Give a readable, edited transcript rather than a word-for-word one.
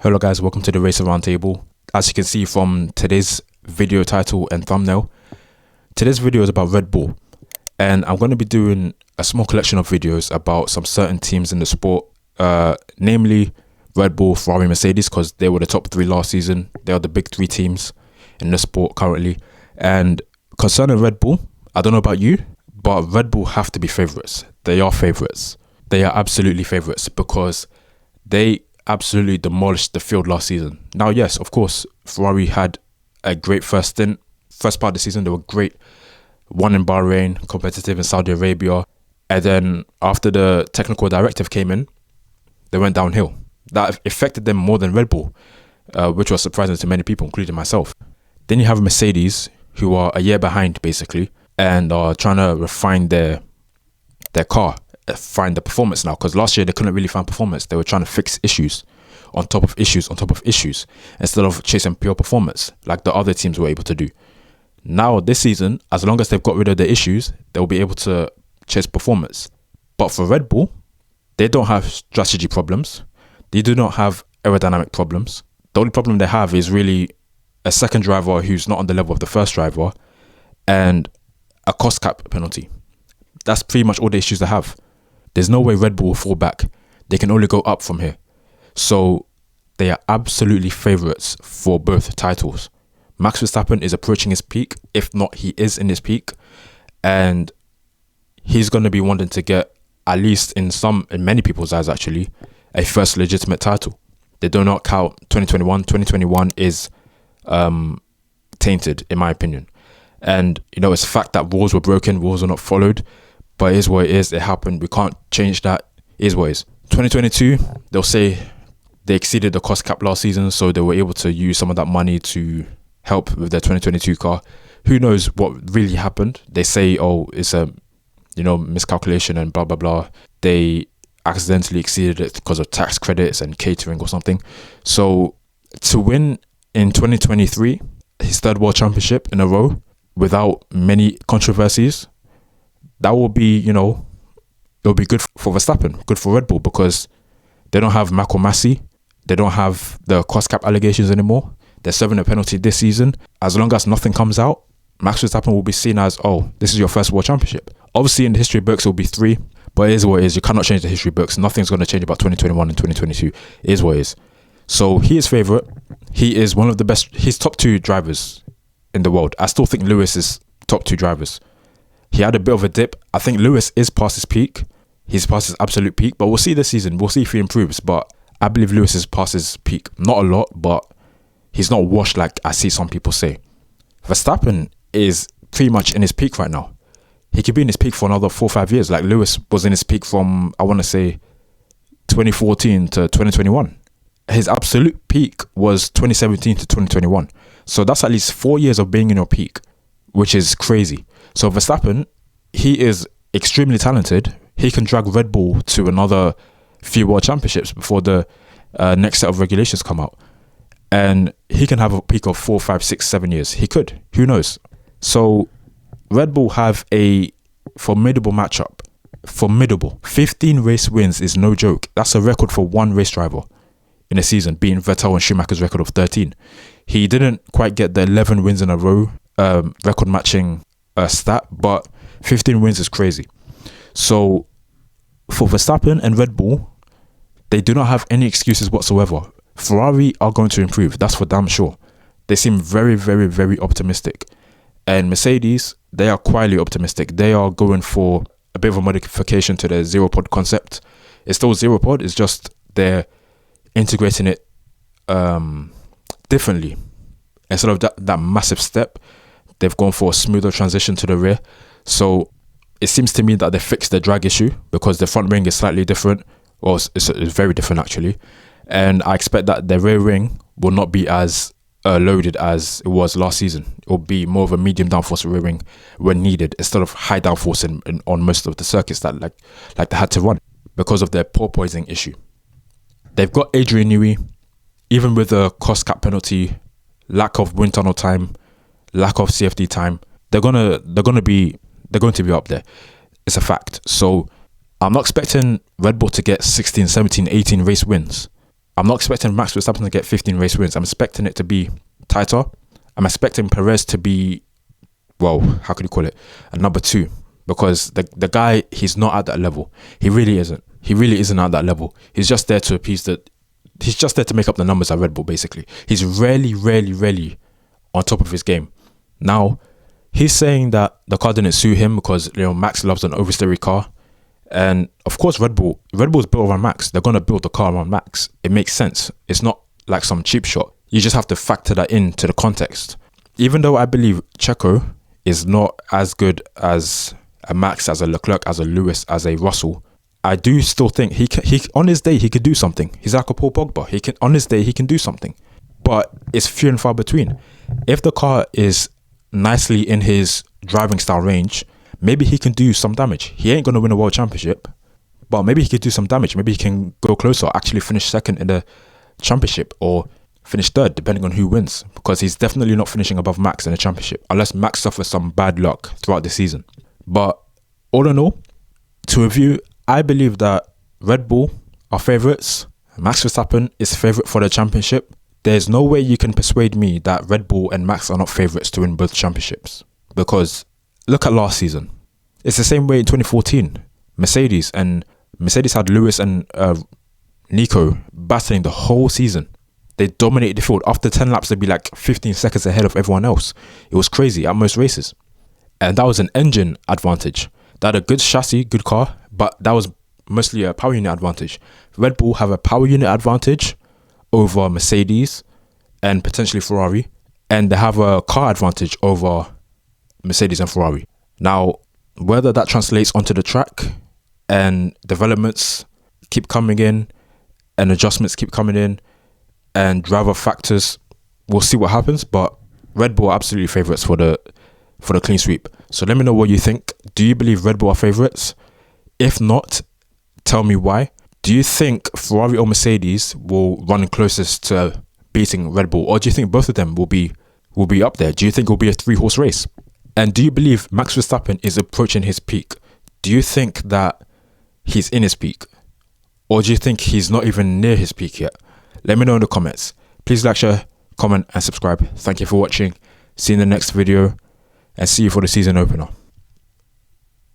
Hello guys, welcome to the Racer Roundtable. As you can see from today's video title and thumbnail, today's video is about Red Bull, and I'm going to be doing a small collection of videos about some certain teams in the sport, namely Red Bull, Ferrari, Mercedes, because they were the top three last season. They are the big three teams in the sport currently. And concerning Red Bull, I don't know about you, but Red Bull have to be favourites. They are favourites. They are absolutely favourites because they absolutely demolished the field last season. Now, yes, of course, Ferrari had a great first part of the season. They were great, won in Bahrain, competitive in Saudi Arabia, and then after the technical directive came in, they went downhill. That affected them more than Red Bull, which was surprising to many people, including myself. Then you have Mercedes, who are a year behind basically, and are trying to refine their car, find the performance now, because last year they couldn't really find performance. They were trying to fix issues on top of issues on top of issues instead of chasing pure performance like the other teams were able to do. Now this season, as long as they've got rid of the issues, they'll be able to chase performance. But for Red Bull, they don't have strategy problems. They do not have aerodynamic problems. The only problem they have is really a second driver who's not on the level of the first driver and a cost cap penalty. That's pretty much all the issues they have. There's no way Red Bull will fall back. They can only go up from here. So they are absolutely favourites for both titles. Max Verstappen is approaching his peak. If not, he is in his peak. And he's going to be wanting to get, at least in many people's eyes actually, a first legitimate title. They do not count 2021. 2021 is tainted, in my opinion. And, it's a fact that rules were broken, rules were not followed. But it is what it is. It happened. We can't change that. It is what it is. 2022, they'll say they exceeded the cost cap last season, so they were able to use some of that money to help with their 2022 car. Who knows what really happened? They say, it's a, miscalculation and blah, blah, blah. They accidentally exceeded it because of tax credits and catering or something. So to win in 2023, his third world championship in a row without many controversies, that will be, it'll be good for Verstappen, good for Red Bull, because they don't have Max. They don't have the cost cap allegations anymore. They're serving a penalty this season. As long as nothing comes out, Max Verstappen will be seen as, this is your first world championship. Obviously, in the history books, it will be 3, but it is what it is. You cannot change the history books. Nothing's going to change about 2021 and 2022. It is what it is. So he is favourite. He is one of the best. He's top 2 drivers in the world. I still think Lewis is top 2 drivers. He had a bit of a dip. I think Lewis is past his peak. He's past his absolute peak. But we'll see this season. We'll see if he improves. But I believe Lewis is past his peak. Not a lot, but he's not washed like I see some people say. Verstappen is pretty much in his peak right now. He could be in his peak for another 4 or 5 years. Like Lewis was in his peak from, I want to say, 2014 to 2021. His absolute peak was 2017 to 2021. So that's at least 4 years of being in your peak, which is crazy. So Verstappen, he is extremely talented. He can drag Red Bull to another few world championships before the next set of regulations come out. And he can have a peak of 4, 5, 6, 7 years. He could. Who knows? So Red Bull have a formidable matchup. Formidable. 15 race wins is no joke. That's a record for one race driver in a season, beating Vettel and Schumacher's record of 13. He didn't quite get the 11 wins in a row record matching stat, but 15 wins is crazy. So for Verstappen and Red Bull, they do not have any excuses whatsoever. Ferrari are going to improve, that's for damn sure. They seem very, very, very optimistic. And Mercedes, they are quietly optimistic. They are going for a bit of a modification to their zero pod concept. It's still zero pod, it's just they're integrating it differently. Instead of that massive step, they've gone for a smoother transition to the rear. So it seems to me that they fixed the drag issue because the front ring is slightly different. Well, it's very different actually. And I expect that the rear ring will not be as loaded as it was last season. It will be more of a medium downforce rear ring when needed, instead of high downforce on most of the circuits that like they had to run because of their porpoising issue. They've got Adrian Newey, even with the cost cap penalty, lack of wind tunnel time, lack of CFD time. They're going to be up there. It's a fact. So I'm not expecting Red Bull to get 16, 17, 18 race wins. I'm not expecting Max Verstappen to get 15 race wins. I'm expecting it to be tighter. I'm expecting Perez to be, well, how can you call it, a number 2, because the guy, he's not at that level. He really isn't. He really isn't at that level. He's just there to appease he's just there to make up the numbers at Red Bull, basically. He's rarely on top of his game. Now, he's saying that the car didn't suit him because, Max loves an oversteery car. And of course, Red Bull's built around Max. They're going to build the car around Max. It makes sense. It's not like some cheap shot. You just have to factor that into the context. Even though I believe Checo is not as good as a Max, as a Leclerc, as a Lewis, as a Russell, I do still think he on his day he could do something. He's like a Paul Pogba. On his day he can do something, but it's few and far between. If the car is nicely in his driving style range, maybe he can do some damage. He ain't gonna win a world championship, but maybe he could do some damage. Maybe he can go closer, actually finish second in the championship, or finish third, depending on who wins. Because he's definitely not finishing above Max in the championship, unless Max suffers some bad luck throughout the season. But all in all, to review, I believe that Red Bull are favourites. Max Verstappen is favourite for the championship. There's no way you can persuade me that Red Bull and Max are not favourites to win both championships. Because look at last season. It's the same way in 2014. Mercedes had Lewis and Nico battling the whole season. They dominated the field. After 10 laps, they'd be like 15 seconds ahead of everyone else. It was crazy at most races. And that was an engine advantage. They had a good chassis, good car, but that was mostly a power unit advantage. Red Bull have a power unit advantage over Mercedes and potentially Ferrari, and they have a car advantage over Mercedes and Ferrari. Now, whether that translates onto the track and developments keep coming in and adjustments keep coming in and driver factors, we'll see what happens, but Red Bull are absolutely favourites for the clean sweep. So let me know what you think. Do you believe Red Bull are favourites? If not, tell me why. Do you think Ferrari or Mercedes will run closest to beating Red Bull, or do you think both of them will be up there? Do you think it will be a 3-horse race? And do you believe Max Verstappen is approaching his peak? Do you think that he's in his peak, or do you think he's not even near his peak yet? Let me know in the comments. Please like, share, comment and subscribe. Thank you for watching. See you in the next video, and see you for the season opener.